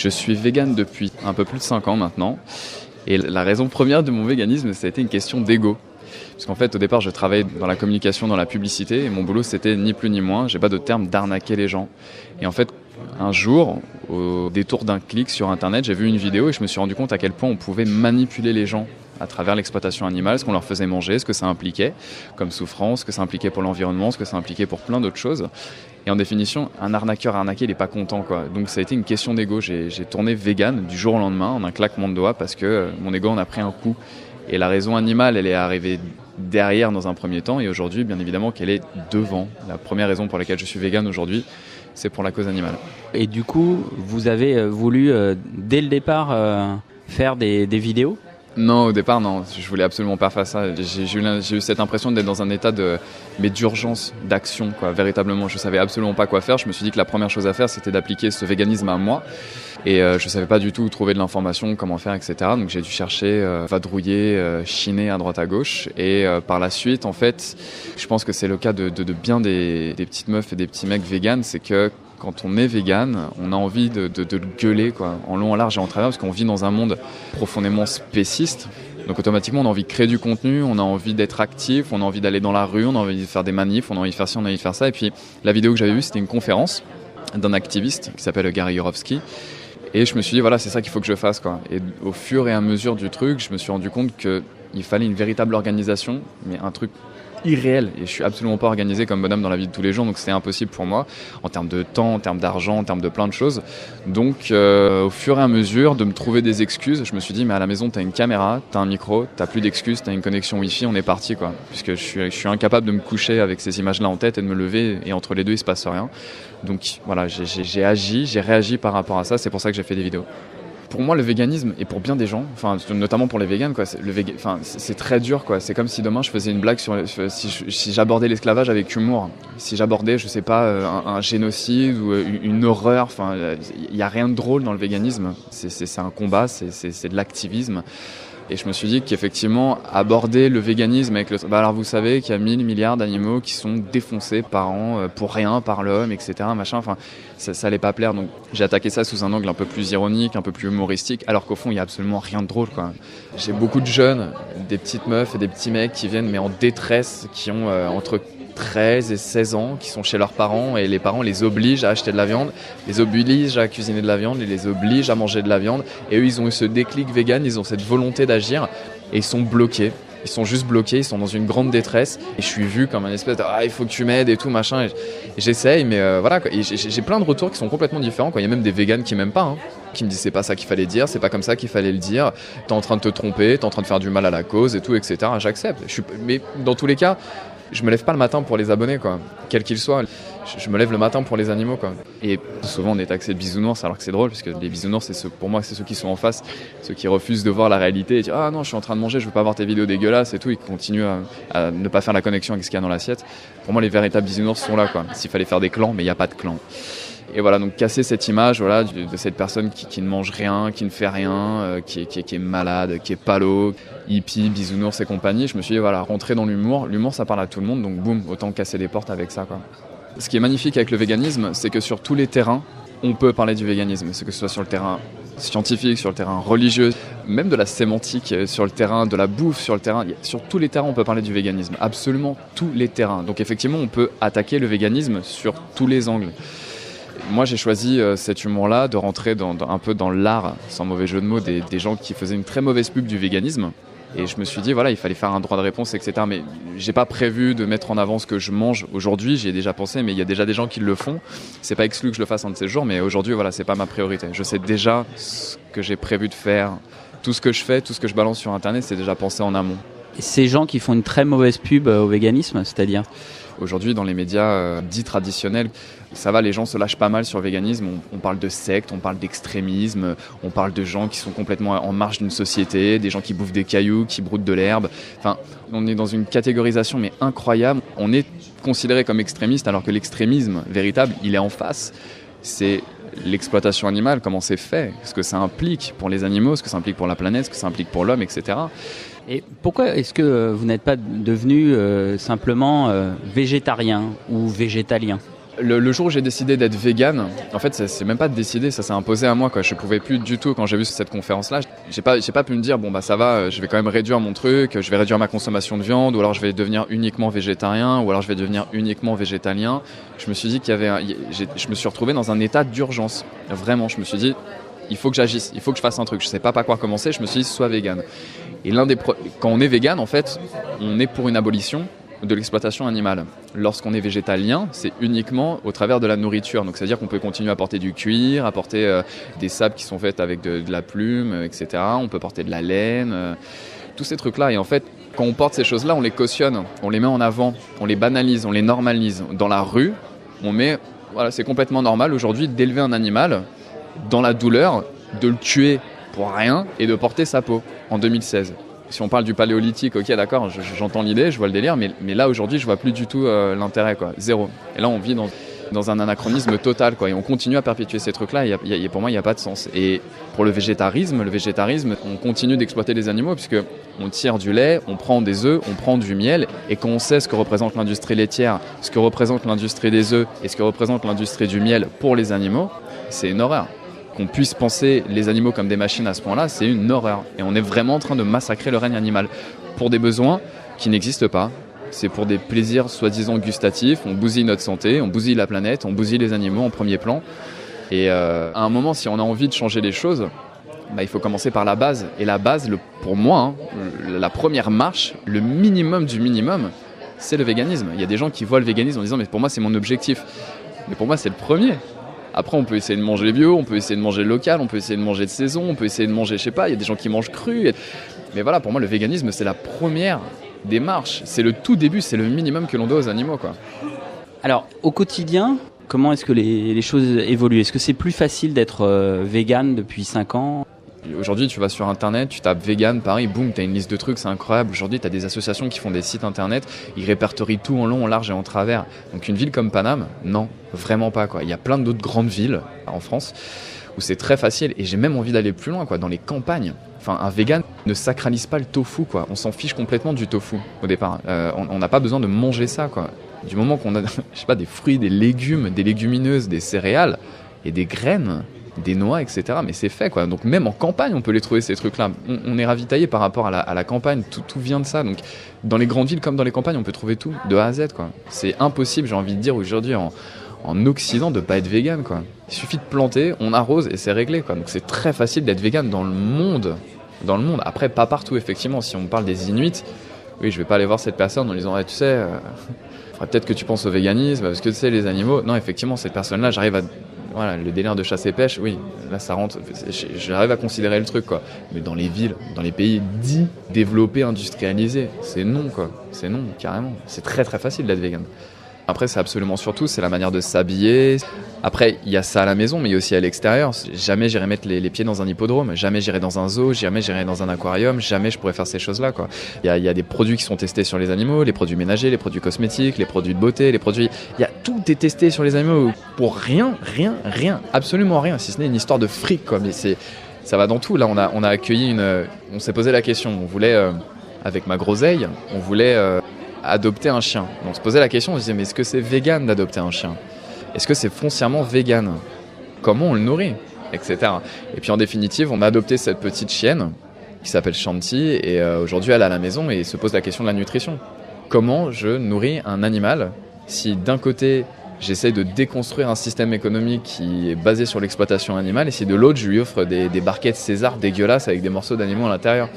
Je suis vegan depuis un peu plus de 5 ans maintenant. Et la raison première de mon véganisme, ça a été une question d'ego. Parce qu'en fait, au départ, je travaillais dans la communication, dans la publicité, et mon boulot, c'était ni plus ni moins, j'ai pas de terme, d'arnaquer les gens. Et en fait, un jour, au détour d'un clic sur Internet, j'ai vu une vidéo et je me suis rendu compte à quel point on pouvait manipuler les gens à travers l'exploitation animale, ce qu'on leur faisait manger, ce que ça impliquait comme souffrance, ce que ça impliquait pour l'environnement, ce que ça impliquait pour plein d'autres choses. Et en définition, un arnaqueur arnaqué, il n'est pas content, quoi. Donc ça a été une question d'ego. J'ai tourné vegan du jour au lendemain en un claquement de doigts parce que mon ego en a pris un coup. Et la raison animale, elle est arrivée derrière dans un premier temps et aujourd'hui, bien évidemment, qu'elle est devant. La première raison pour laquelle je suis vegan aujourd'hui, c'est pour la cause animale. Et du coup, vous avez voulu, dès le départ, faire des vidéos ? Non, au départ, non. Je voulais absolument pas faire ça. J'ai eu cette impression d'être dans un état d'urgence, d'action, quoi. Véritablement, je savais absolument pas quoi faire. Je me suis dit que la première chose à faire, c'était d'appliquer ce véganisme à moi. Et je savais pas du tout où trouver de l'information, comment faire, etc. Donc j'ai dû chercher, vadrouiller, chiner à droite à gauche. Et par la suite, en fait, je pense que c'est le cas de bien des petites meufs et des petits mecs véganes, c'est que quand on est vegan, on a envie de le gueuler, quoi, en long, en large et en travers, parce qu'on vit dans un monde profondément spéciste. Donc automatiquement, on a envie de créer du contenu, on a envie d'être actif, on a envie d'aller dans la rue, on a envie de faire des manifs, on a envie de faire ci, on a envie de faire ça. Et puis la vidéo que j'avais vue, c'était une conférence d'un activiste qui s'appelle Gary Yourofsky. Et je me suis dit, voilà, c'est ça qu'il faut que je fasse, quoi. Et au fur et à mesure du truc, je me suis rendu compte qu'il fallait une véritable organisation, mais un truc irréel. Et je suis absolument pas organisé comme bonhomme dans la vie de tous les jours, donc c'était impossible pour moi, en termes de temps, en termes d'argent, en termes de plein de choses. Donc au fur et à mesure de me trouver des excuses, je me suis dit, mais à la maison, t'as une caméra, t'as un micro, t'as plus d'excuses, t'as une connexion Wi-Fi, on est parti, quoi. Puisque je suis incapable de me coucher avec ces images-là en tête et de me lever, et entre les deux, il se passe rien. Donc voilà, j'ai réagi par rapport à ça, c'est pour ça que j'ai fait des vidéos. Pour moi, le véganisme, et pour bien des gens, enfin, notamment pour les véganes, quoi, c'est très dur, quoi. C'est comme si demain je faisais une blague si j'abordais l'esclavage avec humour. Si j'abordais, je sais pas, un génocide ou une horreur. Enfin, il n'y a rien de drôle dans le véganisme. C'est un combat, c'est de l'activisme. Et je me suis dit qu'effectivement, aborder le véganisme avec alors vous savez qu'il y a 1000 milliards d'animaux qui sont défoncés par an pour rien par l'homme, etc. Machin. Enfin, ça allait pas plaire. Donc j'ai attaqué ça sous un angle un peu plus ironique, un peu plus humoristique, alors qu'au fond, il y a absolument rien de drôle, quoi. J'ai beaucoup de jeunes, des petites meufs et des petits mecs qui viennent mais en détresse, qui ont entre 13 et 16 ans, qui sont chez leurs parents et les parents les obligent à acheter de la viande, les obligent à cuisiner de la viande, les obligent à manger de la viande et eux ils ont eu ce déclic vegan, ils ont cette volonté d'agir et ils sont bloqués. Ils sont juste bloqués, ils sont dans une grande détresse et je suis vu comme un espèce de il faut que tu m'aides et tout machin et j'essaye mais voilà quoi. Et j'ai plein de retours qui sont complètement différents, quoi. Il y a même des végans qui m'aiment pas, hein, qui me disent c'est pas ça qu'il fallait dire, c'est pas comme ça qu'il fallait le dire, t'es en train de te tromper, t'es en train de faire du mal à la cause et tout, etc. J'accepte, mais dans tous les cas je me lève pas le matin pour les abonnés, quoi, quels qu'ils soient. Je me lève le matin pour les animaux, quoi. Et souvent on est taxé de bisounours alors que c'est drôle parce que les bisounours pour moi c'est ceux qui sont en face, ceux qui refusent de voir la réalité et dire ah non je suis en train de manger, je veux pas voir tes vidéos dégueulasses et tout, ils continuent à ne pas faire la connexion avec ce qu'il y a dans l'assiette. Pour moi les véritables bisounours sont là, quoi. S'il fallait faire des clans, mais il n'y a pas de clan. Et voilà, donc casser cette image, voilà, de cette personne qui ne mange rien, qui ne fait rien, qui est malade, qui est palo, hippie, bisounours et compagnie. Je me suis dit, voilà, rentrer dans l'humour. L'humour, ça parle à tout le monde, donc boum, autant casser des portes avec ça, quoi. Ce qui est magnifique avec le véganisme, c'est que sur tous les terrains, on peut parler du véganisme, que ce soit sur le terrain scientifique, sur le terrain religieux, même de la sémantique, sur le terrain de la bouffe, sur le terrain, sur tous les terrains on peut parler du véganisme, absolument tous les terrains. Donc effectivement on peut attaquer le véganisme sur tous les angles. Moi j'ai choisi cet humour-là de rentrer un peu dans l'art, sans mauvais jeu de mots, des gens qui faisaient une très mauvaise pub du véganisme. Et je me suis dit, voilà, il fallait faire un droit de réponse, etc. Mais j'ai pas prévu de mettre en avant ce que je mange aujourd'hui. J'y ai déjà pensé, mais il y a déjà des gens qui le font. C'est pas exclu que je le fasse un de ces jours, mais aujourd'hui, voilà, c'est pas ma priorité. Je sais déjà ce que j'ai prévu de faire. Tout ce que je fais, tout ce que je balance sur Internet, c'est déjà pensé en amont. Et ces gens qui font une très mauvaise pub au véganisme, c'est-à-dire ? Aujourd'hui, dans les médias dits traditionnels, ça va, les gens se lâchent pas mal sur le véganisme. On parle de secte, on parle d'extrémisme, on parle de gens qui sont complètement en marge d'une société, des gens qui bouffent des cailloux, qui broutent de l'herbe. Enfin, on est dans une catégorisation mais incroyable. On est considéré comme extrémiste alors que l'extrémisme véritable, il est en face. C'est l'exploitation animale, comment c'est fait, ce que ça implique pour les animaux, ce que ça implique pour la planète, ce que ça implique pour l'homme, etc. Et pourquoi est-ce que vous n'êtes pas devenu simplement végétarien ou végétalien ? Le jour où j'ai décidé d'être vegan, en fait, c'est même pas décidé, ça s'est imposé à moi, quoi. Je pouvais plus du tout, quand j'ai vu cette conférence-là, j'ai pas pu me dire, bon, bah, ça va, je vais quand même réduire mon truc, je vais réduire ma consommation de viande, ou alors je vais devenir uniquement végétarien, ou alors je vais devenir uniquement végétalien. Je me suis dit je me suis retrouvé dans un état d'urgence. Vraiment, je me suis dit, il faut que j'agisse, il faut que je fasse un truc. Je sais pas par quoi commencer, je me suis dit, sois vegan. Et quand on est vegan, en fait, on est pour une abolition de l'exploitation animale. Lorsqu'on est végétalien, c'est uniquement au travers de la nourriture. Donc, c'est-à-dire qu'on peut continuer à porter du cuir, à porter des sables qui sont faits avec de la plume, etc. On peut porter de la laine, tous ces trucs-là. Et en fait, quand on porte ces choses-là, on les cautionne, on les met en avant, on les banalise, on les normalise. Dans la rue, c'est complètement normal aujourd'hui d'élever un animal dans la douleur, de le tuer pour rien et de porter sa peau en 2016. Si on parle du paléolithique, ok, d'accord, j'entends l'idée, je vois le délire, mais là aujourd'hui, je vois plus du tout l'intérêt, quoi, zéro. Et là, on vit dans un anachronisme total, quoi, et on continue à perpétuer ces trucs-là. Pour moi, il n'y a pas de sens. Et pour le végétarisme, on continue d'exploiter les animaux puisque on tire du lait, on prend des œufs, on prend du miel, et quand on sait ce que représente l'industrie laitière, ce que représente l'industrie des œufs et ce que représente l'industrie du miel pour les animaux, c'est une horreur. Qu'on puisse penser les animaux comme des machines à ce point-là, c'est une horreur. Et on est vraiment en train de massacrer le règne animal pour des besoins qui n'existent pas. C'est pour des plaisirs soi-disant gustatifs. On bousille notre santé, on bousille la planète, on bousille les animaux en premier plan. Et à un moment, si on a envie de changer les choses, il faut commencer par la base. Et la base, pour moi, la première marche, le minimum du minimum, c'est le véganisme. Il y a des gens qui voient le véganisme en disant « mais pour moi, c'est mon objectif ». Mais pour moi, c'est le premier. Après, on peut essayer de manger bio, on peut essayer de manger local, on peut essayer de manger de saison, on peut essayer de manger, je sais pas, il y a des gens qui mangent cru. Mais voilà, pour moi, le véganisme, c'est la première démarche. C'est le tout début, c'est le minimum que l'on doit aux animaux, quoi. Alors, au quotidien, comment est-ce que les choses évoluent ? Est-ce que c'est plus facile d'être vegan depuis 5 ans ? Aujourd'hui, tu vas sur Internet, tu tapes vegan, pareil, boum, tu as une liste de trucs, c'est incroyable. Aujourd'hui, tu as des associations qui font des sites Internet, ils répertorient tout en long, en large et en travers. Donc une ville comme Paname, non, vraiment pas, quoi. Il y a plein d'autres grandes villes en France où c'est très facile, et j'ai même envie d'aller plus loin, quoi, dans les campagnes. Enfin, un vegan ne sacralise pas le tofu, quoi. On s'en fiche complètement du tofu au départ. On n'a pas besoin de manger ça, quoi. Du moment qu'on a, je sais pas, des fruits, des légumes, des légumineuses, des céréales et des graines, des noix, etc. Mais c'est fait, quoi. Donc même en campagne, on peut les trouver, ces trucs-là. On est ravitaillé par rapport à la campagne. Tout vient de ça. Donc dans les grandes villes comme dans les campagnes, on peut trouver tout, de A à Z, quoi. C'est impossible, j'ai envie de dire, aujourd'hui, en Occident, de pas être vegan, quoi. Il suffit de planter, on arrose et c'est réglé, quoi. Donc c'est très facile d'être vegan dans le monde. Après, pas partout, effectivement. Si on parle des Inuits, oui, je vais pas aller voir cette personne en lui disant, tu sais, faudrait peut-être que tu penses au véganisme, parce que tu sais, les animaux. Non, effectivement, cette personne-là, voilà, le délire de chasse et pêche, oui, là ça rentre, j'arrive à considérer le truc, quoi. Mais dans les villes, dans les pays dits développés, industrialisés, c'est non, quoi. C'est non, carrément. C'est très très facile d'être vegan. Après, c'est absolument surtout, c'est la manière de s'habiller. Après, il y a ça à la maison, mais il y a aussi à l'extérieur. Jamais j'irai mettre les pieds dans un hippodrome, jamais j'irai dans un zoo, jamais j'irai dans un aquarium, jamais je pourrais faire ces choses-là, quoi. Il y a des produits qui sont testés sur les animaux, les produits ménagers, les produits cosmétiques, les produits de beauté, tout est testé sur les animaux pour rien, absolument rien, si ce n'est une histoire de fric, quoi. Mais ça va dans tout. Là, on a accueilli on s'est posé la question, on voulait, avec ma groseille, on voulait adopter un chien. Donc on se posait la question, on se disait, mais est-ce que c'est vegan d'adopter un chien ? Est-ce que c'est foncièrement vegan ? Comment on le nourrit ? Etc. Et puis en définitive, on a adopté cette petite chienne qui s'appelle Shanti, et aujourd'hui elle est à la maison et se pose la question de la nutrition. Comment je nourris un animal si d'un côté j'essaie de déconstruire un système économique qui est basé sur l'exploitation animale, et si de l'autre je lui offre des barquettes César dégueulasses avec des morceaux d'animaux à l'intérieur.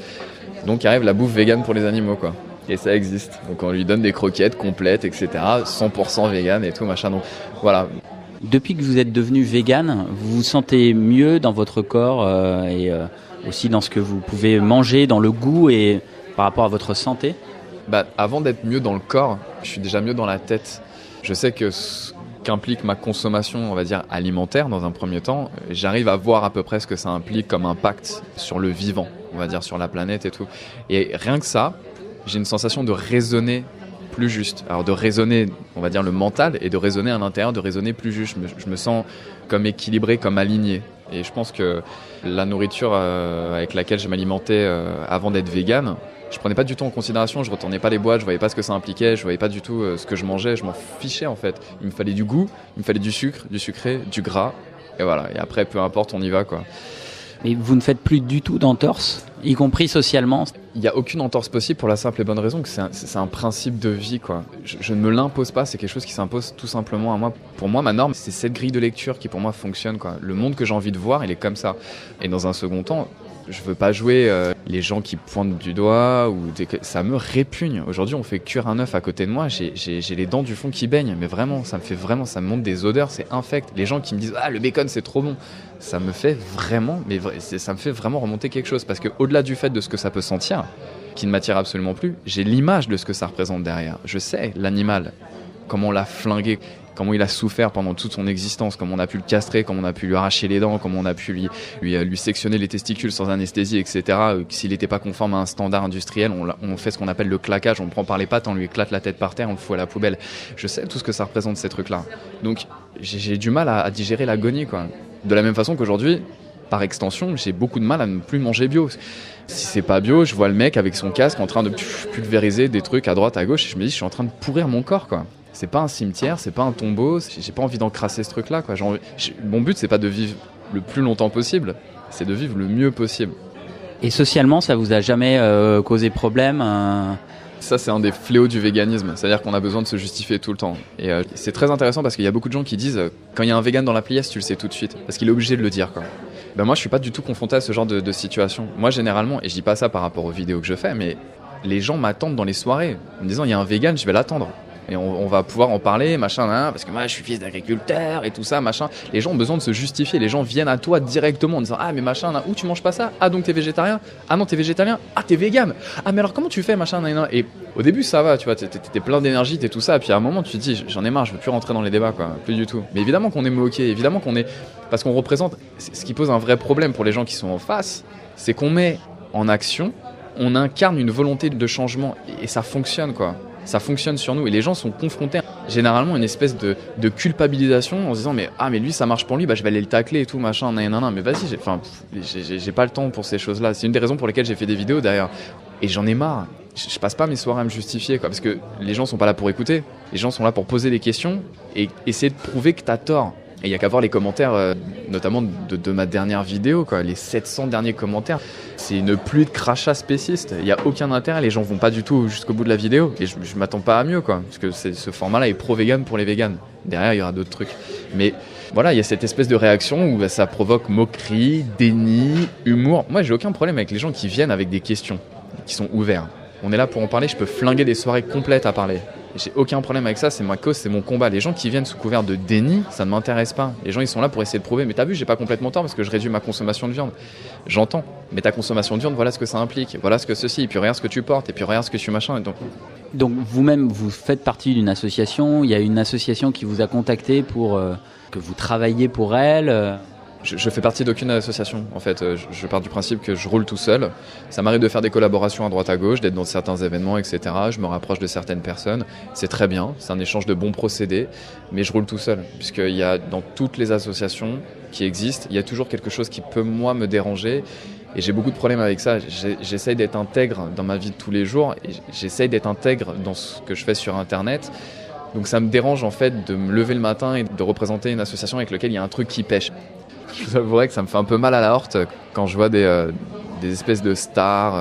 Donc arrive la bouffe vegan pour les animaux, quoi. Et ça existe. Donc on lui donne des croquettes complètes, etc. 100% vegan et tout, machin. Donc voilà. Depuis que vous êtes devenu vegan, vous vous sentez mieux dans votre corps et aussi dans ce que vous pouvez manger, dans le goût et par rapport à votre santé ? Avant d'être mieux dans le corps, je suis déjà mieux dans la tête. Je sais que ce qu'implique ma consommation, on va dire, alimentaire dans un premier temps, j'arrive à voir à peu près ce que ça implique comme impact sur le vivant, on va dire, sur la planète et tout. Et rien que ça, j'ai une sensation de raisonner plus juste. Alors de raisonner, on va dire, le mental, et de raisonner à l'intérieur, de raisonner plus juste. Je me sens comme équilibré, comme aligné. Et je pense que la nourriture avec laquelle je m'alimentais avant d'être vegan, je prenais pas du tout en considération, je retournais pas les boîtes, je voyais pas ce que ça impliquait, je voyais pas du tout ce que je mangeais, je m'en fichais en fait. Il me fallait du goût, il me fallait du sucre, du sucré, du gras, et voilà. Et après, peu importe, on y va quoi. Mais vous ne faites plus du tout d'entorse, y compris socialement? Il n'y a aucune entorse possible pour la simple et bonne raison que c'est un principe de vie, quoi. Je ne me l'impose pas, c'est quelque chose qui s'impose tout simplement à moi. Pour moi, ma norme, c'est cette grille de lecture qui pour moi fonctionne, quoi. Le monde que j'ai envie de voir, il est comme ça. Et dans un second temps, je veux pas jouer les gens qui pointent du doigt ça me répugne. Aujourd'hui, on fait cuire un œuf à côté de moi, j'ai les dents du fond qui baignent, mais vraiment, ça me monte des odeurs, c'est infect. Les gens qui me disent ah le bacon c'est trop bon, ça me fait vraiment remonter quelque chose parce que au-delà du fait de ce que ça peut sentir, qui ne m'attire absolument plus, j'ai l'image de ce que ça représente derrière. Je sais l'animal, comment on l'a flingué, comment il a souffert pendant toute son existence, comment on a pu le castrer, comment on a pu lui arracher les dents, comment on a pu lui sectionner les testicules sans anesthésie, etc. S'il n'était pas conforme à un standard industriel, on fait ce qu'on appelle le claquage, on le prend par les pattes, on lui éclate la tête par terre, on le fout à la poubelle. Je sais tout ce que ça représente ces trucs-là. Donc j'ai du mal à digérer l'agonie, quoi. De la même façon qu'aujourd'hui, par extension, j'ai beaucoup de mal à ne plus manger bio. Si c'est pas bio, je vois le mec avec son casque en train de pulvériser des trucs à droite, à gauche, et je me dis, je suis en train de pourrir mon corps, quoi. C'est pas un cimetière, c'est pas un tombeau, j'ai pas envie d'encrasser ce truc-là, quoi. Mon but, c'est pas de vivre le plus longtemps possible, c'est de vivre le mieux possible. Et socialement, ça vous a jamais causé problème Ça, c'est un des fléaux du véganisme, c'est-à-dire qu'on a besoin de se justifier tout le temps. Et c'est très intéressant parce qu'il y a beaucoup de gens qui disent quand il y a un vegan dans la pièce, tu le sais tout de suite, parce qu'il est obligé de le dire, quoi. Ben moi, je suis pas du tout confronté à ce genre de situation. Moi, généralement, et je dis pas ça par rapport aux vidéos que je fais, mais les gens m'attendent dans les soirées en me disant il y a un vegan, je vais l'attendre. Et on va pouvoir en parler, machin, parce que moi je suis fils d'agriculteur et tout ça, machin. Les gens ont besoin de se justifier, les gens viennent à toi directement en disant ah mais machin, où tu manges pas ça? Ah donc t'es végétarien? Ah non t'es végétalien? Ah t'es vegan? Ah mais alors comment tu fais machin? Et au début ça va, tu vois, t'es plein d'énergie, t'es tout ça, et puis à un moment tu te dis j'en ai marre, je veux plus rentrer dans les débats, quoi, plus du tout. Mais évidemment qu'on est moqué, évidemment qu'on est, parce qu'on représente, ce qui pose un vrai problème pour les gens qui sont en face, c'est qu'on met en action, on incarne une volonté de changement et ça fonctionne, quoi. Ça fonctionne sur nous et les gens sont confrontés généralement à une espèce de culpabilisation en se disant mais lui ça marche pour lui, je vais aller le tacler et tout machin, mais vas-y, j'ai pas le temps pour ces choses-là. C'est une des raisons pour lesquelles j'ai fait des vidéos d'ailleurs et j'en ai marre. Je passe pas mes soirées à me justifier, quoi, parce que les gens sont pas là pour écouter, les gens sont là pour poser des questions et essayer de prouver que t'as tort. Et il y a qu'à voir les commentaires, notamment de ma dernière vidéo, quoi, les 700 derniers commentaires. C'est une pluie de crachats spécistes. Il n'y a aucun intérêt, les gens vont pas du tout jusqu'au bout de la vidéo. Et je m'attends pas à mieux, quoi, parce que ce format-là est pro-vegan pour les véganes. Derrière, il y aura d'autres trucs. Mais voilà, il y a cette espèce de réaction où ça provoque moquerie, déni, humour. Moi, j'ai aucun problème avec les gens qui viennent avec des questions, qui sont ouverts. On est là pour en parler, je peux flinguer des soirées complètes à parler. J'ai aucun problème avec ça, c'est ma cause, c'est mon combat. Les gens qui viennent sous couvert de déni, ça ne m'intéresse pas. Les gens, ils sont là pour essayer de prouver. Mais t'as vu, j'ai pas complètement tort parce que je réduis ma consommation de viande. J'entends. Mais ta consommation de viande, voilà ce que ça implique. Voilà ce que ceci. Et puis regarde ce que tu portes. Et puis regarde ce que tu machin. Et donc vous-même, vous faites partie d'une association. Il y a une association qui vous a contacté pour que vous travailliez pour elle. Je fais partie d'aucune association, en fait. Je pars du principe que je roule tout seul. Ça m'arrive de faire des collaborations à droite à gauche, d'être dans certains événements, etc. Je me rapproche de certaines personnes. C'est très bien, c'est un échange de bons procédés, mais je roule tout seul. Puisqu'il y a, dans toutes les associations qui existent, il y a toujours quelque chose qui peut, moi, me déranger. Et j'ai beaucoup de problèmes avec ça. J'essaye d'être intègre dans ma vie de tous les jours. Et j'essaye d'être intègre dans ce que je fais sur Internet. Donc ça me dérange, en fait, de me lever le matin et de représenter une association avec laquelle il y a un truc qui pêche. Je vous avouerai que ça me fait un peu mal à la horte quand je vois des espèces de stars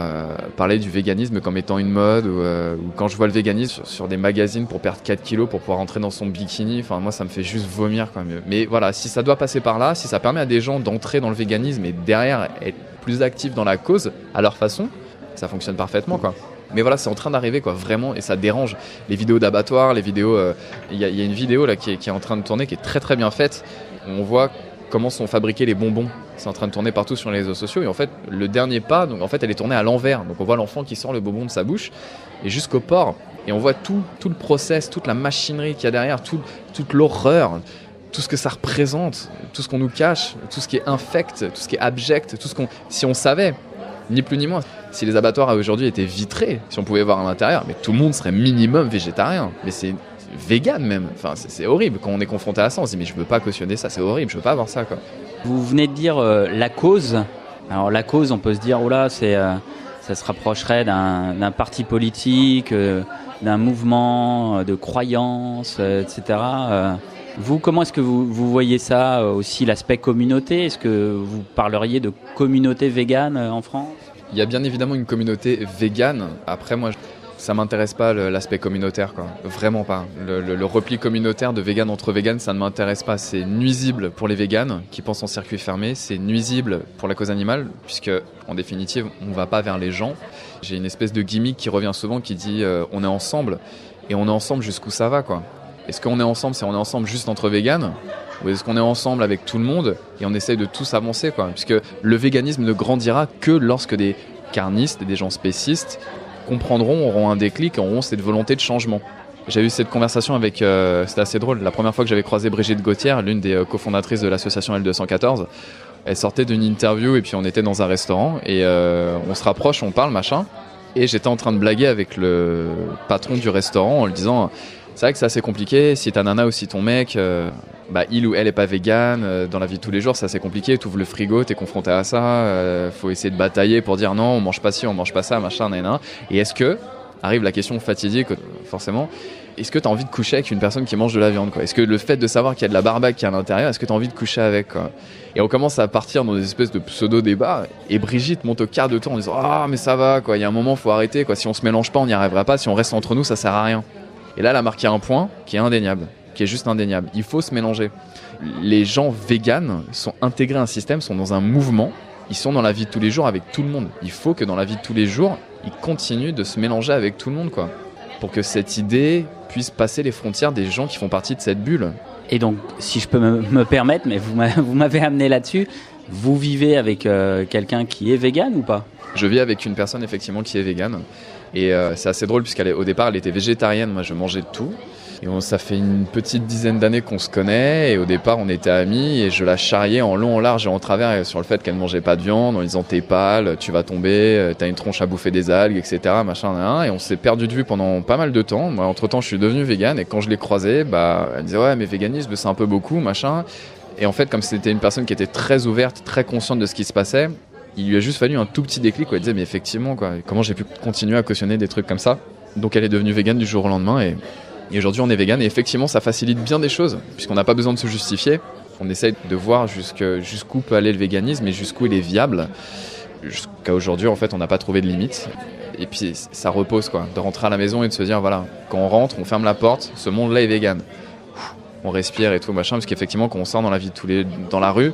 parler du véganisme comme étant une mode ou quand je vois le véganisme sur des magazines pour perdre 4 kilos pour pouvoir rentrer dans son bikini. Enfin, moi, ça me fait juste vomir quand même. Mais voilà, si ça doit passer par là, si ça permet à des gens d'entrer dans le véganisme et derrière être plus actifs dans la cause à leur façon, ça fonctionne parfaitement, quoi. Mais voilà, c'est en train d'arriver, quoi, vraiment, et ça dérange. Les vidéos d'abattoir, les vidéos... Il y a une vidéo là qui est en train de tourner, qui est très très bien faite. On voit comment sont fabriqués les bonbons. C'est en train de tourner partout sur les réseaux sociaux. Et en fait, le dernier pas, donc en fait, elle est tournée à l'envers. Donc on voit l'enfant qui sort le bonbon de sa bouche et jusqu'au port. Et on voit tout le process, toute la machinerie qu'il y a derrière, toute l'horreur, tout ce que ça représente, tout ce qu'on nous cache, tout ce qui est infect, tout ce qui est abject, tout ce qu'on... Si on savait, ni plus ni moins, si les abattoirs aujourd'hui étaient vitrés, si on pouvait voir à l'intérieur, mais tout le monde serait minimum végétarien. Mais c'est vegan même, enfin c'est horrible quand on est confronté à ça, on se dit mais je veux pas cautionner ça, c'est horrible, je veux pas avoir ça, quoi. Vous venez de dire la cause. Alors la cause, on peut se dire oh là ça se rapprocherait d'un parti politique, d'un mouvement, de croyances, etc. Vous, comment est-ce que vous voyez ça, aussi l'aspect communauté? Est-ce que vous parleriez de communauté végane en France? Il y a bien évidemment une communauté végane. Après, moi, ça m'intéresse pas l'aspect communautaire, quoi. Vraiment pas. Le repli communautaire de vegan entre vegan, ça ne m'intéresse pas. C'est nuisible pour les véganes qui pensent en circuit fermé. C'est nuisible pour la cause animale, puisque, en définitive, on ne va pas vers les gens. J'ai une espèce de gimmick qui revient souvent qui dit on est ensemble. Et on est ensemble jusqu'où ça va, quoi. Est-ce qu'on est ensemble, c'est on est ensemble juste entre véganes? Ou est-ce qu'on est ensemble avec tout le monde et on essaye de tous avancer, quoi? Puisque le véganisme ne grandira que lorsque des carnistes et des gens spécistes comprendront, auront un déclic, auront cette volonté de changement. J'ai eu cette conversation avec, c'était assez drôle, la première fois que j'avais croisé Brigitte Gauthier, l'une des cofondatrices de l'association L214, elle sortait d'une interview et puis on était dans un restaurant et on se rapproche, on parle, machin, et j'étais en train de blaguer avec le patron du restaurant en lui disant c'est vrai que c'est assez compliqué, si ta nana ou si ton mec, il ou elle est pas vegan, dans la vie de tous les jours, c'est assez compliqué, t'ouvres le frigo, t'es confronté à ça, faut essayer de batailler pour dire non, on mange pas ci, on mange pas ça, machin, nan. Et est-ce que, arrive la question fatidique, forcément, est-ce que t'as envie de coucher avec une personne qui mange de la viande, quoi? Est-ce que le fait de savoir qu'il y a de la barbaque qui est à l'intérieur, est-ce que t'as envie de coucher avec, quoi? Et on commence à partir dans des espèces de pseudo-débats, et Brigitte monte au quart de tour en disant ah mais ça va, quoi, il y a un moment, faut arrêter, quoi, si on se mélange pas, on n'y arrivera pas, si on reste entre nous, ça sert à rien. Et là, elle a marqué un point qui est indéniable, qui est juste indéniable. Il faut se mélanger. Les gens véganes sont intégrés à un système, sont dans un mouvement, ils sont dans la vie de tous les jours avec tout le monde. Il faut que dans la vie de tous les jours, ils continuent de se mélanger avec tout le monde, quoi, pour que cette idée puisse passer les frontières des gens qui font partie de cette bulle. Et donc, si je peux me permettre, mais vous m'avez amené là-dessus, vous vivez avec quelqu'un qui est végane ou pas? Je vis avec une personne effectivement qui est végane. Et c'est assez drôle puisqu'au départ elle était végétarienne, moi je mangeais de tout. Et ça fait une petite dizaine d'années qu'on se connaît et au départ on était amis et je la charriais en long, en large et en travers sur le fait qu'elle ne mangeait pas de viande en disant t'es pâle, tu vas tomber, t'as une tronche à bouffer des algues, etc. Machin, et on s'est perdu de vue pendant pas mal de temps. Moi entre temps je suis devenu végane et quand je l'ai croisée, elle disait ouais mais véganisme c'est un peu beaucoup, machin. Et en fait comme c'était une personne qui était très ouverte, très consciente de ce qui se passait, il lui a juste fallu un tout petit déclic, quoi. Elle disait mais effectivement, quoi, comment j'ai pu continuer à cautionner des trucs comme ça? Donc elle est devenue végane du jour au lendemain et aujourd'hui on est végane et effectivement ça facilite bien des choses puisqu'on n'a pas besoin de se justifier. On essaye de voir jusqu'où peut aller le véganisme et jusqu'où il est viable. Jusqu'à aujourd'hui en fait on n'a pas trouvé de limite. Et puis ça repose, quoi, de rentrer à la maison et de se dire voilà, quand on rentre, on ferme la porte, ce monde-là est végane. On respire et tout machin, parce qu'effectivement quand on sort dans la vie dans la rue,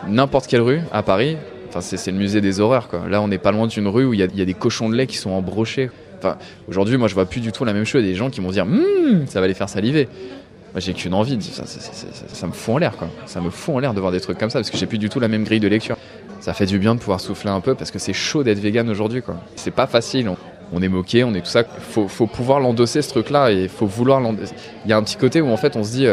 n'importe quelle rue à Paris. Enfin, c'est le musée des horreurs, quoi. Là, on n'est pas loin d'une rue où il y a des cochons de lait qui sont embrochés. Enfin, aujourd'hui, moi, je vois plus du tout la même chose. Il y a des gens qui vont dire ça va les faire saliver. Moi, j'ai qu'une envie. Ça me fout en l'air, quoi. Ça me fout en l'air de voir des trucs comme ça parce que j'ai plus du tout la même grille de lecture. Ça fait du bien de pouvoir souffler un peu parce que c'est chaud d'être vegan aujourd'hui, quoi. C'est pas facile. On est moqué, on est tout ça. Faut pouvoir l'endosser, ce truc-là, et faut vouloir l'endosser. Il y a un petit côté où, en fait, on se dit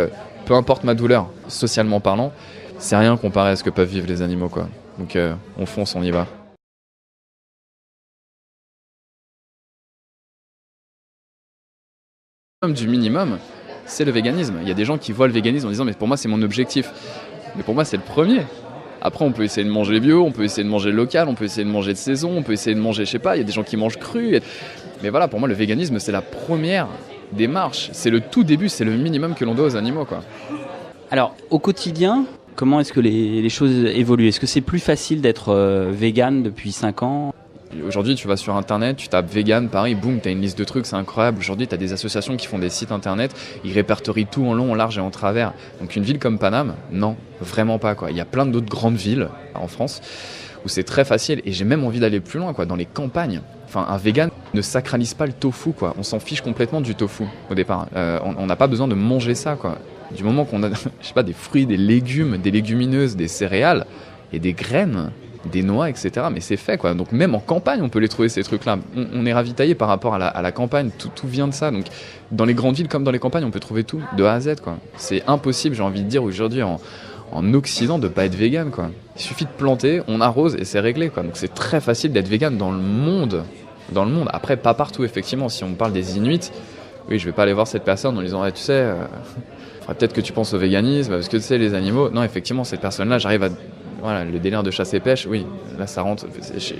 peu importe ma douleur, socialement parlant, c'est rien comparé à ce que peuvent vivre les animaux, quoi. Donc on fonce, on y va. Du minimum, c'est le véganisme. Il y a des gens qui voient le véganisme en disant mais pour moi c'est mon objectif. Mais pour moi c'est le premier. Après on peut essayer de manger bio, on peut essayer de manger local, on peut essayer de manger de saison, on peut essayer de manger, je sais pas, il y a des gens qui mangent cru. Mais voilà, pour moi le véganisme c'est la première démarche. C'est le tout début, c'est le minimum que l'on doit aux animaux, quoi. Alors au quotidien, comment est-ce que les choses évoluent? Est-ce que c'est plus facile d'être vegan depuis 5 ans? Aujourd'hui, tu vas sur Internet, tu tapes vegan, Paris, boum, t'as une liste de trucs, c'est incroyable. Aujourd'hui, t'as des associations qui font des sites Internet, ils répertorient tout en long, en large et en travers. Donc une ville comme Paname, non, vraiment pas, quoi. Il y a plein d'autres grandes villes en France où c'est très facile et j'ai même envie d'aller plus loin, quoi, dans les campagnes. Enfin, un vegan ne sacralise pas le tofu, quoi. On s'en fiche complètement du tofu au départ. On n'a pas besoin de manger ça, quoi. Du moment qu'on a, je sais pas, des fruits, des légumes, des légumineuses, des céréales et des graines, des noix, etc. Mais c'est fait, quoi. Donc même en campagne, on peut les trouver, ces trucs-là. On est ravitaillé par rapport à la campagne. Tout vient de ça. Donc dans les grandes villes comme dans les campagnes, on peut trouver tout, de A à Z, quoi. C'est impossible, j'ai envie de dire, aujourd'hui, en Occident, de pas être vegan, quoi. Il suffit de planter, on arrose et c'est réglé, quoi. Donc c'est très facile d'être vegan dans le monde. Après, pas partout, effectivement. Si on parle des Inuits, oui, je vais pas aller voir cette personne en lui disant, tu sais... faudrait peut-être que tu penses au véganisme, parce que tu sais, les animaux... Non, effectivement, cette personne-là, j'arrive à voilà, le délire de chasse et pêche, oui, là ça rentre,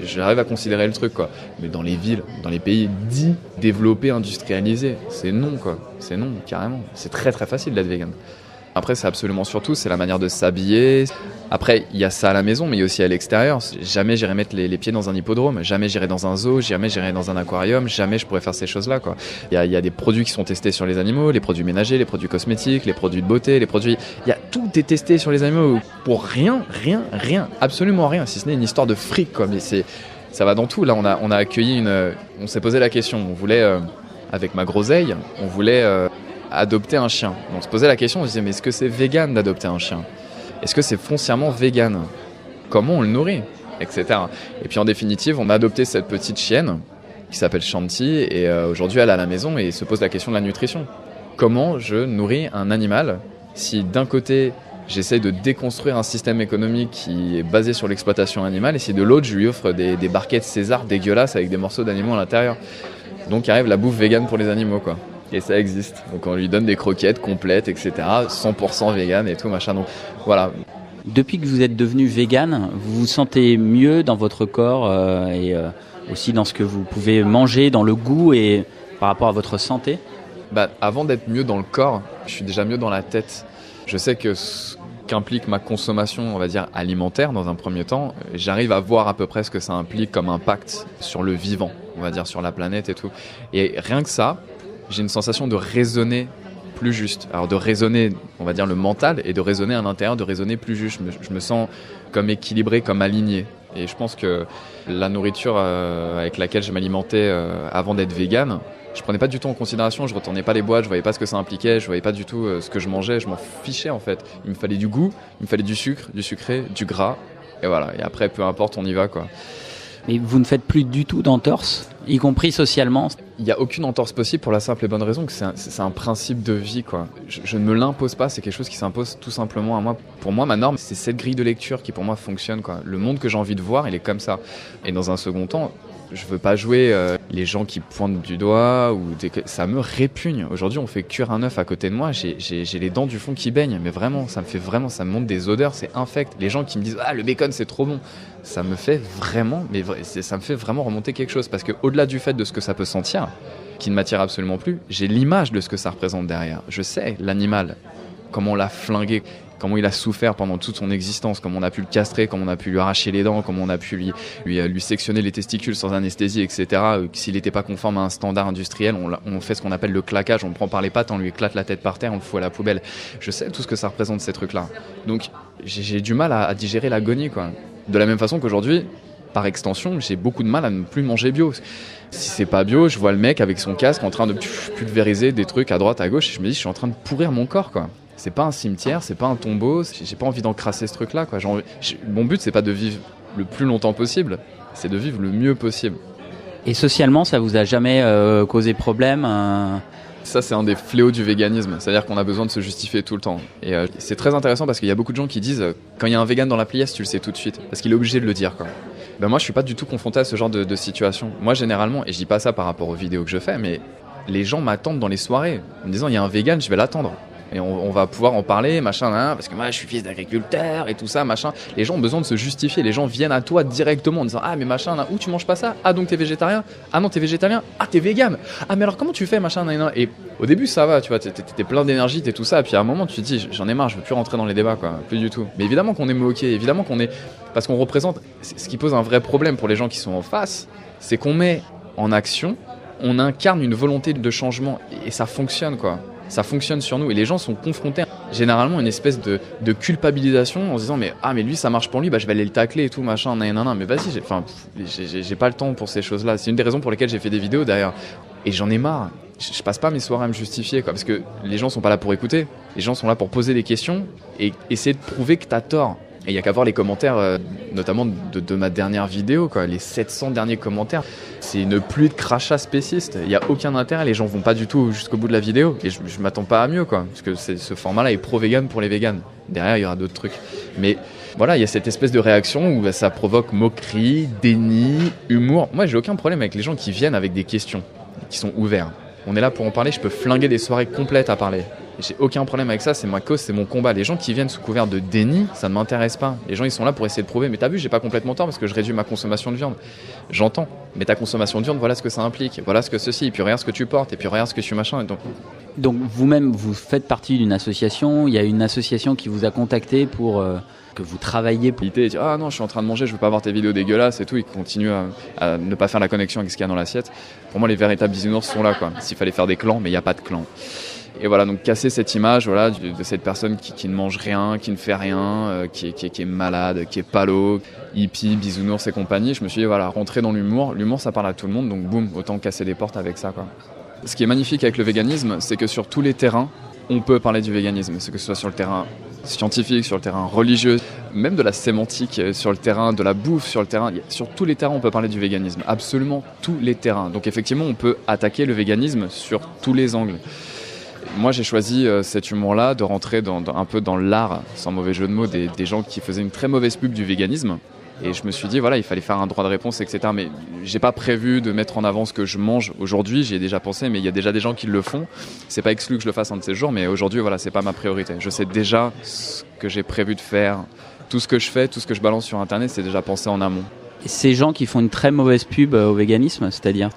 j'arrive à considérer le truc, quoi. Mais dans les villes, dans les pays dits développés, industrialisés, c'est non, quoi. C'est non, carrément. C'est très très facile d'être vegan. Après, c'est absolument surtout, c'est la manière de s'habiller. Après, il y a ça à la maison, mais il y a aussi à l'extérieur. Jamais j'irai mettre les pieds dans un hippodrome, jamais j'irai dans un zoo, jamais j'irai dans un aquarium, jamais je pourrais faire ces choses-là, quoi. Il y a des produits qui sont testés sur les animaux, les produits ménagers, les produits cosmétiques, les produits de beauté, tout est testé sur les animaux pour rien, absolument rien, si ce n'est une histoire de fric, quoi. Mais ça va dans tout. Là, on a accueilli on s'est posé la question. On voulait, avec ma groseille, adopter un chien. On se posait la question, on se disait, mais est-ce que c'est vegan d'adopter un chien ? Est-ce que c'est foncièrement vegan ? Comment on le nourrit ? Etc. Et puis en définitive, on a adopté cette petite chienne qui s'appelle Shanti et aujourd'hui elle est à la maison et se pose la question de la nutrition. Comment je nourris un animal si d'un côté j'essaie de déconstruire un système économique qui est basé sur l'exploitation animale et si de l'autre je lui offre des barquettes César dégueulasses avec des morceaux d'animaux à l'intérieur. Donc arrive la bouffe vegan pour les animaux, quoi. Et ça existe. Donc on lui donne des croquettes complètes, etc. 100% vegan et tout, machin. Donc voilà. Depuis que vous êtes devenu vegan, vous vous sentez mieux dans votre corps et aussi dans ce que vous pouvez manger, dans le goût et par rapport à votre santé ? Avant d'être mieux dans le corps, je suis déjà mieux dans la tête. Je sais que ce qu'implique ma consommation, on va dire, alimentaire dans un premier temps, j'arrive à voir à peu près ce que ça implique comme impact sur le vivant, on va dire, sur la planète et tout. Et rien que ça, j'ai une sensation de raisonner plus juste. Alors de raisonner, on va dire, le mental et de raisonner à l'intérieur, de raisonner plus juste. Je me sens comme équilibré, comme aligné. Et je pense que la nourriture avec laquelle je m'alimentais avant d'être vegan, je prenais pas du tout en considération, je retournais pas les boîtes, je voyais pas ce que ça impliquait, je voyais pas du tout ce que je mangeais, je m'en fichais en fait. Il me fallait du goût, il me fallait du sucre, du sucré, du gras. Et voilà, et après, peu importe, on y va, quoi. Mais vous ne faites plus du tout d'entorse, y compris socialement ? Il n'y a aucune entorse possible pour la simple et bonne raison que c'est un principe de vie, quoi. Je ne me l'impose pas, c'est quelque chose qui s'impose tout simplement à moi. Pour moi, ma norme, c'est cette grille de lecture qui pour moi fonctionne, quoi. Le monde que j'ai envie de voir, il est comme ça. Et dans un second temps, je veux pas jouer les gens qui pointent du doigt ça me répugne. Aujourd'hui, on fait cuire un œuf à côté de moi, j'ai les dents du fond qui baignent, mais vraiment, ça me montre des odeurs, c'est infect. Les gens qui me disent « Ah, le bacon, c'est trop bon !» Ça me fait vraiment remonter quelque chose parce que au-delà du fait de ce que ça peut sentir, qui ne m'attire absolument plus, j'ai l'image de ce que ça représente derrière. Je sais l'animal, comment on l'a flingué, comment il a souffert pendant toute son existence, comment on a pu le castrer, comment on a pu lui arracher les dents, comment on a pu lui sectionner les testicules sans anesthésie, etc. S'il n'était pas conforme à un standard industriel, on fait ce qu'on appelle le claquage, on le prend par les pattes, on lui éclate la tête par terre, on le fout à la poubelle. Je sais tout ce que ça représente, ces trucs-là. Donc j'ai du mal à digérer l'agonie, quoi. De la même façon qu'aujourd'hui, par extension, j'ai beaucoup de mal à ne plus manger bio. Si c'est pas bio, je vois le mec avec son casque en train de pulvériser des trucs à droite, à gauche, et je me dis, je suis en train de pourrir mon corps, quoi. C'est pas un cimetière, c'est pas un tombeau, j'ai pas envie d'encrasser ce truc-là, quoi. Mon but, c'est pas de vivre le plus longtemps possible, c'est de vivre le mieux possible. Et socialement, ça vous a jamais causé problème Ça, c'est un des fléaux du véganisme, c'est-à-dire qu'on a besoin de se justifier tout le temps. Et c'est très intéressant parce qu'il y a beaucoup de gens qui disent quand il y a un vegan dans la pièce, tu le sais tout de suite, parce qu'il est obligé de le dire, quoi. Moi, je suis pas du tout confronté à ce genre de situation. Moi, généralement, et je dis pas ça par rapport aux vidéos que je fais, mais les gens m'attendent dans les soirées en me disant il y a un vegan, je vais l'attendre. Et on va pouvoir en parler, machin, parce que moi je suis fils d'agriculteur et tout ça, machin. Les gens ont besoin de se justifier, les gens viennent à toi directement en disant ah mais machin, où tu manges pas ça ? Ah donc t'es végétarien ? Ah non t'es végétalien ? Ah t'es vegan ? Ah mais alors comment tu fais machin ? Et au début ça va, tu vois, t'es plein d'énergie, t'es tout ça, et puis à un moment tu te dis j'en ai marre, je veux plus rentrer dans les débats, quoi, plus du tout. Mais évidemment qu'on est moqué, évidemment qu'on est, parce qu'on représente, ce qui pose un vrai problème pour les gens qui sont en face, c'est qu'on met en action, on incarne une volonté de changement et ça fonctionne, quoi. Ça fonctionne sur nous et les gens sont confrontés généralement à une espèce de culpabilisation en se disant mais lui ça marche pour lui, je vais aller le tacler et tout machin, mais vas-y, j'ai pas le temps pour ces choses-là. C'est une des raisons pour lesquelles j'ai fait des vidéos d'ailleurs et j'en ai marre. Je passe pas mes soirées à me justifier, quoi, parce que les gens sont pas là pour écouter, les gens sont là pour poser des questions et essayer de prouver que t'as tort. Et il y a qu'à voir les commentaires, notamment de ma dernière vidéo, quoi, les 700 derniers commentaires. C'est une pluie de crachats spécistes. Il n'y a aucun intérêt, les gens vont pas du tout jusqu'au bout de la vidéo. Et je m'attends pas à mieux, quoi, parce que ce format-là est pro-vegan pour les véganes. Derrière, il y aura d'autres trucs. Mais voilà, il y a cette espèce de réaction où ça provoque moquerie, déni, humour. Moi, j'ai aucun problème avec les gens qui viennent avec des questions, qui sont ouverts. On est là pour en parler, je peux flinguer des soirées complètes à parler. J'ai aucun problème avec ça, c'est ma cause, c'est mon combat. Les gens qui viennent sous couvert de déni, ça ne m'intéresse pas. Les gens, ils sont là pour essayer de prouver, mais t'as vu, j'ai pas complètement tort parce que je réduis ma consommation de viande. J'entends, mais ta consommation de viande, voilà ce que ça implique, voilà ce que ceci, et puis regarde ce que tu portes, et puis regarde ce que tu machin. Donc vous-même, vous faites partie d'une association, il y a une association qui vous a contacté pour que vous travailliez pour... Il dit, ah non, je suis en train de manger, je veux pas voir tes vidéos dégueulasses et tout, il continue à ne pas faire la connexion avec ce qu'il y a dans l'assiette. Pour moi, les véritables bisounours sont là, quoi. S'il fallait faire des clans, mais il n'y a pas de clan. Et voilà, donc casser cette image voilà, de cette personne qui ne mange rien, qui ne fait rien, qui est malade, qui est palo, hippie, bisounours et compagnie. Je me suis dit, voilà, rentrer dans l'humour. L'humour, ça parle à tout le monde, donc boum, autant casser les portes avec ça, quoi. Ce qui est magnifique avec le véganisme, c'est que sur tous les terrains, on peut parler du véganisme, que ce soit sur le terrain scientifique, sur le terrain religieux, même de la sémantique, sur le terrain de la bouffe, sur tous les terrains on peut parler du véganisme, absolument tous les terrains. Donc effectivement on peut attaquer le véganisme sur tous les angles. Moi j'ai choisi cet humour-là de rentrer un peu dans l'art, sans mauvais jeu de mots, des gens qui faisaient une très mauvaise pub du véganisme. Et je me suis dit, voilà, il fallait faire un droit de réponse, etc. Mais j'ai pas prévu de mettre en avant ce que je mange aujourd'hui. J'y ai déjà pensé, mais il y a déjà des gens qui le font. C'est pas exclu que je le fasse un de ces jours, mais aujourd'hui, voilà, c'est pas ma priorité. Je sais déjà ce que j'ai prévu de faire. Tout ce que je fais, tout ce que je balance sur Internet, c'est déjà pensé en amont. Et ces gens qui font une très mauvaise pub au véganisme, c'est-à-dire ?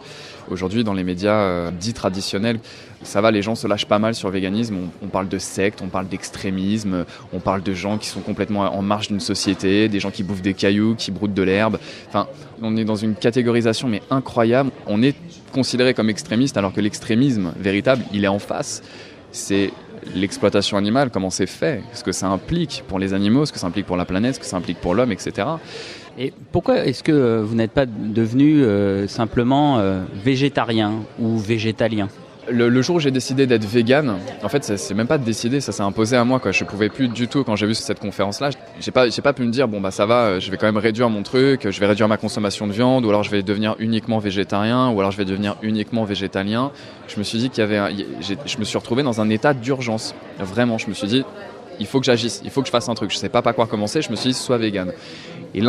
Aujourd'hui, dans les médias dits traditionnels, ça va, les gens se lâchent pas mal sur le véganisme. On parle de secte, on parle d'extrémisme, on parle de gens qui sont complètement en marge d'une société, des gens qui bouffent des cailloux, qui broutent de l'herbe. Enfin, on est dans une catégorisation mais incroyable. On est considéré comme extrémiste alors que l'extrémisme véritable, il est en face. C'est l'exploitation animale, comment c'est fait, ce que ça implique pour les animaux, ce que ça implique pour la planète, ce que ça implique pour l'homme, etc. Et pourquoi est-ce que vous n'êtes pas devenu simplement végétarien ou végétalien ? Le jour où j'ai décidé d'être vegan, en fait, c'est même pas de décider, ça s'est imposé à moi, quoi. Je pouvais plus du tout, quand j'ai vu cette conférence-là, j'ai pas pu me dire, bon bah ça va, je vais quand même réduire mon truc, je vais réduire ma consommation de viande, ou alors je vais devenir uniquement végétarien, ou alors je vais devenir uniquement végétalien. Je me suis dit je me suis retrouvé dans un état d'urgence. Vraiment, je me suis dit, il faut que j'agisse, il faut que je fasse un truc. Je sais pas par quoi commencer, je me suis dit, sois vegan. Et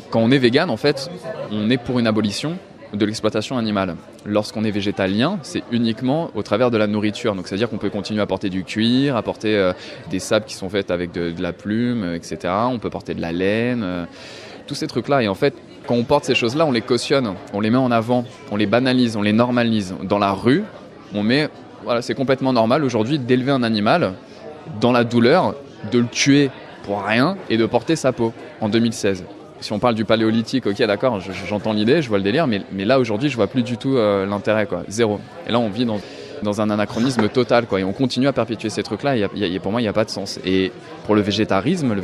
quand on est vegan, en fait, on est pour une abolition de l'exploitation animale. Lorsqu'on est végétalien, c'est uniquement au travers de la nourriture. Donc c'est-à-dire qu'on peut continuer à porter du cuir, à porter des sapes qui sont faites avec de la plume, etc. On peut porter de la laine, tous ces trucs-là. Et en fait, quand on porte ces choses-là, on les cautionne, on les met en avant, on les banalise, on les normalise. Dans la rue, c'est complètement normal aujourd'hui d'élever un animal dans la douleur, de le tuer pour rien et de porter sa peau en 2016. Si on parle du paléolithique, ok, d'accord, j'entends l'idée, je vois le délire, mais là, aujourd'hui, je vois plus du tout l'intérêt, quoi. Zéro. Et là, on vit dans un anachronisme total, quoi. Et on continue à perpétuer ces trucs-là, et pour moi, il n'y a pas de sens. Et pour le végétarisme,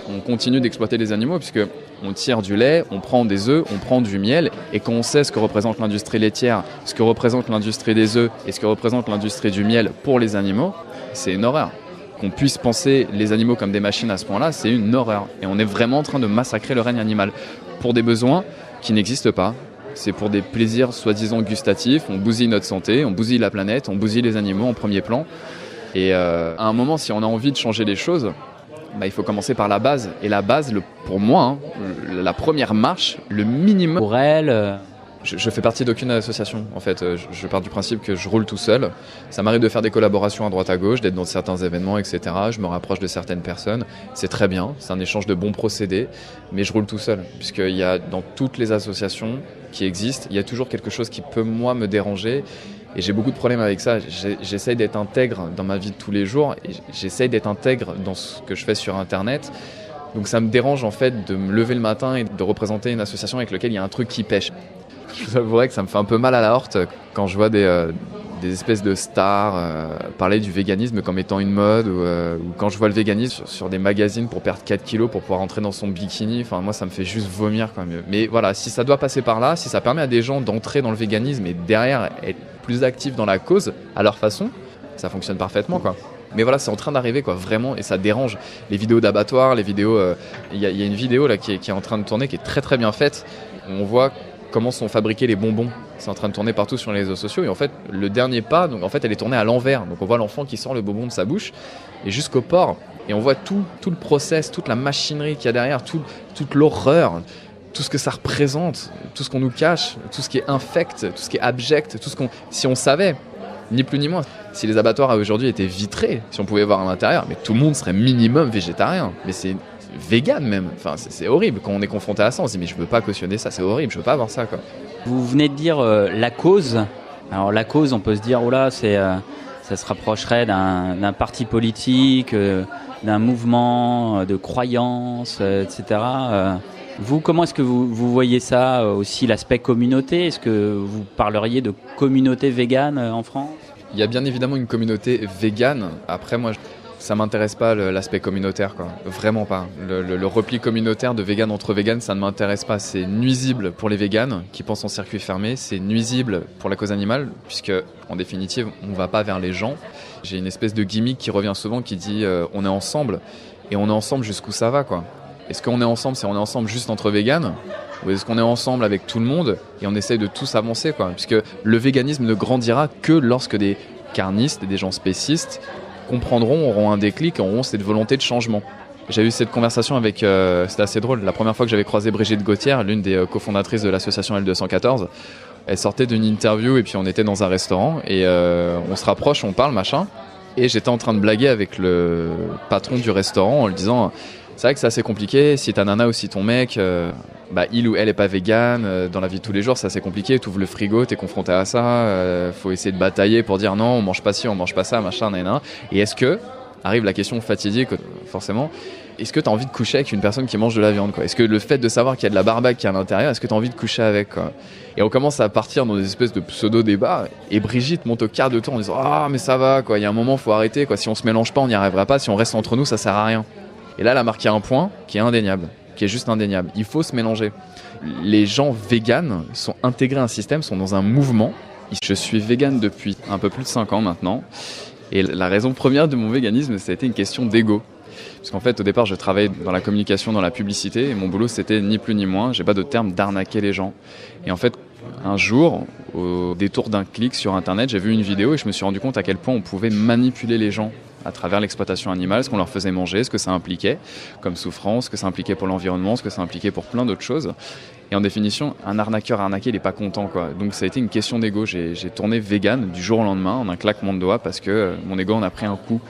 on continue d'exploiter les animaux, puisque on tire du lait, on prend des œufs, on prend du miel, et quand on sait ce que représente l'industrie laitière, ce que représente l'industrie des œufs, et ce que représente l'industrie du miel pour les animaux, c'est une horreur. Qu'on puisse penser les animaux comme des machines à ce point-là, c'est une horreur. Et on est vraiment en train de massacrer le règne animal pour des besoins qui n'existent pas. C'est pour des plaisirs soi-disant gustatifs. On bousille notre santé, on bousille la planète, on bousille les animaux en premier plan. Et à un moment, si on a envie de changer les choses, il faut commencer par la base. Et la base, pour moi, la première marche, le minimum... Pour elle... Je fais partie d'aucune association, en fait. Je pars du principe que je roule tout seul. Ça m'arrive de faire des collaborations à droite à gauche, d'être dans certains événements, etc. Je me rapproche de certaines personnes. C'est très bien, c'est un échange de bons procédés, mais je roule tout seul. Puisqu'il y a dans toutes les associations qui existent, il y a toujours quelque chose qui peut, moi, me déranger. Et j'ai beaucoup de problèmes avec ça. J'essaye d'être intègre dans ma vie de tous les jours. Et j'essaye d'être intègre dans ce que je fais sur Internet. Donc ça me dérange, en fait, de me lever le matin et de représenter une association avec laquelle il y a un truc qui pêche. Je vous avouerai que ça me fait un peu mal à la horte quand je vois des espèces de stars parler du véganisme comme étant une mode ou quand je vois le véganisme sur des magazines pour perdre 4 kilos pour pouvoir entrer dans son bikini. Enfin, moi, ça me fait juste vomir quand même. Mais voilà, si ça doit passer par là, si ça permet à des gens d'entrer dans le véganisme et derrière être plus actifs dans la cause à leur façon, ça fonctionne parfaitement, quoi. Mais voilà, c'est en train d'arriver, quoi, vraiment, et ça dérange. Les vidéos d'abattoirs, les vidéos... Il y a une vidéo là qui est en train de tourner, qui est très très bien faite. On voit comment sont fabriqués les bonbons. C'est en train de tourner partout sur les réseaux sociaux. Et en fait, le dernier pas, donc en fait, elle est tournée à l'envers. Donc on voit l'enfant qui sort le bonbon de sa bouche et jusqu'au port. Et on voit tout le process, toute la machinerie qu'il y a derrière, toute l'horreur, tout ce que ça représente, tout ce qu'on nous cache, tout ce qui est infect, tout ce qui est abject, si on savait ni plus ni moins. Si les abattoirs aujourd'hui étaient vitrés, si on pouvait voir à l'intérieur, mais tout le monde serait minimum végétarien. Mais c'est vegan même. Enfin, c'est horrible quand on est confronté à ça. On se dit mais je veux pas cautionner ça, c'est horrible, je veux pas avoir ça quoi. Vous venez de dire la cause. Alors la cause, on peut se dire, oh là, ça se rapprocherait d'un parti politique, d'un mouvement, de croyances, etc. Vous, comment est-ce que vous voyez ça aussi, l'aspect communauté? Est-ce que vous parleriez de communauté végane en France? Il y a bien évidemment une communauté végane. Après, moi, ça m'intéresse pas l'aspect communautaire, quoi. Vraiment pas. Le repli communautaire de vegan entre vegan, ça ne m'intéresse pas. C'est nuisible pour les véganes qui pensent en circuit fermé. C'est nuisible pour la cause animale, puisque, en définitive, on va pas vers les gens. J'ai une espèce de gimmick qui revient souvent qui dit on est ensemble, et on est ensemble jusqu'où ça va, quoi. Est-ce qu'on est ensemble, c'est on est ensemble juste entre véganes, ou est-ce qu'on est ensemble avec tout le monde et on essaye de tous avancer, quoi. Puisque le véganisme ne grandira que lorsque des carnistes et des gens spécistes comprendront, auront un déclic, auront cette volonté de changement. J'ai eu cette conversation avec, c'était assez drôle, la première fois que j'avais croisé Brigitte Gauthier, l'une des cofondatrices de l'association L214, elle sortait d'une interview et puis on était dans un restaurant et on se rapproche, on parle, machin, et j'étais en train de blaguer avec le patron du restaurant en lui disant c'est vrai que c'est assez compliqué, si ta nana ou si ton mec, il ou elle est pas vegan, dans la vie de tous les jours, c'est assez compliqué, tu ouvres le frigo, t'es confronté à ça, faut essayer de batailler pour dire non, on mange pas ci, on mange pas ça, machin, nan. Et est-ce que, arrive la question fatidique, forcément, est-ce que t'as envie de coucher avec une personne qui mange de la viande, quoi? Est-ce que le fait de savoir qu'il y a de la barbaque qui est à l'intérieur, est-ce que t'as envie de coucher avec, quoi? Et on commence à partir dans des espèces de pseudo-débats, et Brigitte monte au quart de tour en disant ah mais ça va, quoi, il y a un moment, faut arrêter, quoi, si on se mélange pas, on n'y arrivera pas, si on reste entre nous, ça sert à rien. Et là, elle a marqué un point qui est indéniable, qui est juste indéniable. Il faut se mélanger. Les gens véganes sont intégrés à un système, sont dans un mouvement. Je suis végane depuis un peu plus de 5 ans maintenant. Et la raison première de mon véganisme, ça a été une question d'ego. Parce qu'en fait, au départ, je travaillais dans la communication, dans la publicité. Et mon boulot, c'était ni plus ni moins, j'ai pas de terme, d'arnaquer les gens. Et en fait, un jour, au détour d'un clic sur Internet, j'ai vu une vidéo et je me suis rendu compte à quel point on pouvait manipuler les gens à travers l'exploitation animale, ce qu'on leur faisait manger, ce que ça impliquait comme souffrance, ce que ça impliquait pour l'environnement, ce que ça impliquait pour plein d'autres choses. Et en définition, un arnaqueur arnaqué, il n'est pas content, quoi. Donc ça a été une question d'ego. J'ai tourné vegan du jour au lendemain en un claquement de doigts parce que mon ego en a pris un coup.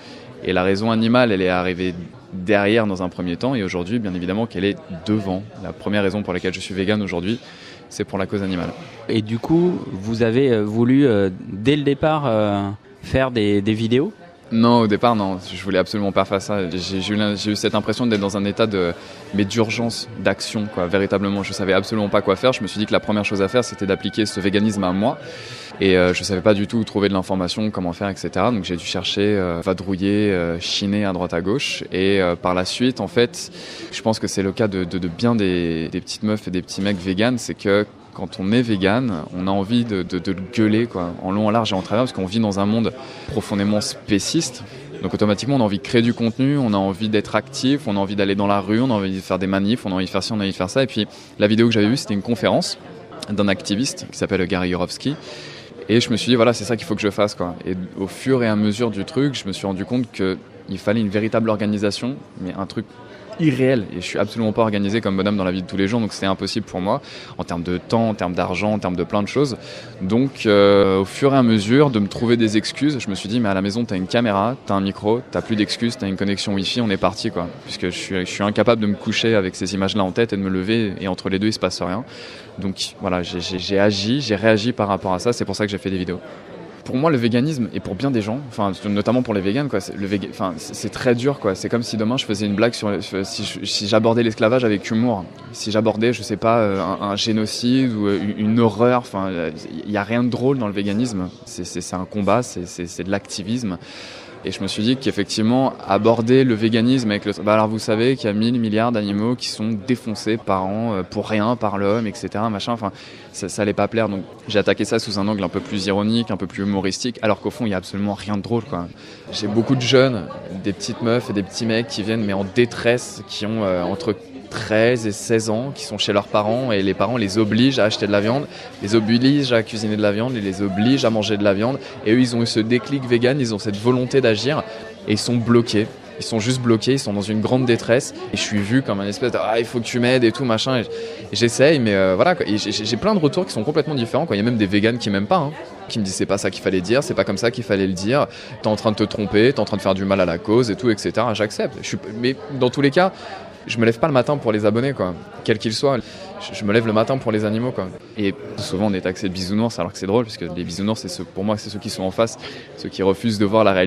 Et la raison animale, elle est arrivée derrière dans un premier temps et aujourd'hui, bien évidemment, qu'elle est devant. La première raison pour laquelle je suis vegan aujourd'hui, c'est pour la cause animale. Et du coup, vous avez voulu, dès le départ, faire des vidéos ? Non, au départ, non. Je voulais absolument pas faire ça. J'ai eu cette impression d'être dans un état d'urgence, d'action, quoi. Véritablement, je savais absolument pas quoi faire. Je me suis dit que la première chose à faire, c'était d'appliquer ce véganisme à moi. Et je savais pas du tout où trouver de l'information, comment faire, etc. Donc j'ai dû chercher, vadrouiller, chiner à droite à gauche. Et par la suite, en fait, je pense que c'est le cas de bien des petites meufs et des petits mecs véganes, c'est que quand on est vegan, on a envie de le gueuler, quoi, en long, en large et en travers, parce qu'on vit dans un monde profondément spéciste. Donc automatiquement, on a envie de créer du contenu, on a envie d'être actif, on a envie d'aller dans la rue, on a envie de faire des manifs, on a envie de faire ci, on a envie de faire ça. Et puis la vidéo que j'avais vue, c'était une conférence d'un activiste qui s'appelle Gary Yourofsky. Et je me suis dit, voilà, c'est ça qu'il faut que je fasse, quoi. Et au fur et à mesure du truc, je me suis rendu compte qu'il fallait une véritable organisation, mais un truc irréel. Et je suis absolument pas organisé comme bonhomme dans la vie de tous les jours, donc c'était impossible pour moi, en termes de temps, en termes d'argent, en termes de plein de choses. Donc au fur et à mesure de me trouver des excuses, je me suis dit, mais à la maison, t'as une caméra, t'as un micro, t'as plus d'excuses, t'as une connexion Wi-Fi, on est parti, quoi. Puisque je suis incapable de me coucher avec ces images-là en tête et de me lever, et entre les deux, il se passe rien. Donc voilà, j'ai réagi par rapport à ça, c'est pour ça que j'ai fait des vidéos. Pour moi, le véganisme, et pour bien des gens, enfin, notamment pour les véganes, quoi, c'est très dur, quoi. C'est comme si demain je faisais une blague si j'abordais l'esclavage avec humour. Si j'abordais, je sais pas, un génocide ou une horreur, enfin, il n'y a rien de drôle dans le véganisme. C'est un combat, c'est de l'activisme. Et je me suis dit qu'effectivement, aborder le véganisme avec alors vous savez qu'il y a 1000 milliards d'animaux qui sont défoncés par an pour rien par l'homme, etc. Machin. Enfin, ça allait pas plaire. Donc j'ai attaqué ça sous un angle un peu plus ironique, un peu plus humoristique, alors qu'au fond, il y a absolument rien de drôle, quoi. J'ai beaucoup de jeunes, des petites meufs et des petits mecs qui viennent mais en détresse, qui ont entre 13 et 16 ans, qui sont chez leurs parents et les parents les obligent à acheter de la viande, les obligent à cuisiner de la viande, et les obligent à manger de la viande, et eux ils ont eu ce déclic vegan, ils ont cette volonté d'agir et ils sont bloqués. ils sont juste bloqués, ils sont dans une grande détresse et je suis vu comme un espèce de il faut que tu m'aides et tout machin. Et j'essaye, mais voilà quoi. Et j'ai plein de retours qui sont complètement différents, quoi. Il y a même des végans qui m'aiment pas, hein, qui me disent c'est pas ça qu'il fallait dire, c'est pas comme ça qu'il fallait le dire, t'es en train de te tromper, t'es en train de faire du mal à la cause et tout, etc. J'accepte. Mais dans tous les cas, je me lève pas le matin pour les abonnés, quoi, quels qu'ils soient. Je me lève le matin pour les animaux, quoi. Et souvent on est taxé de bisounours, alors que c'est drôle, parce que les bisounours, pour moi, c'est ceux qui sont en face, ceux qui refusent de voir la réalité.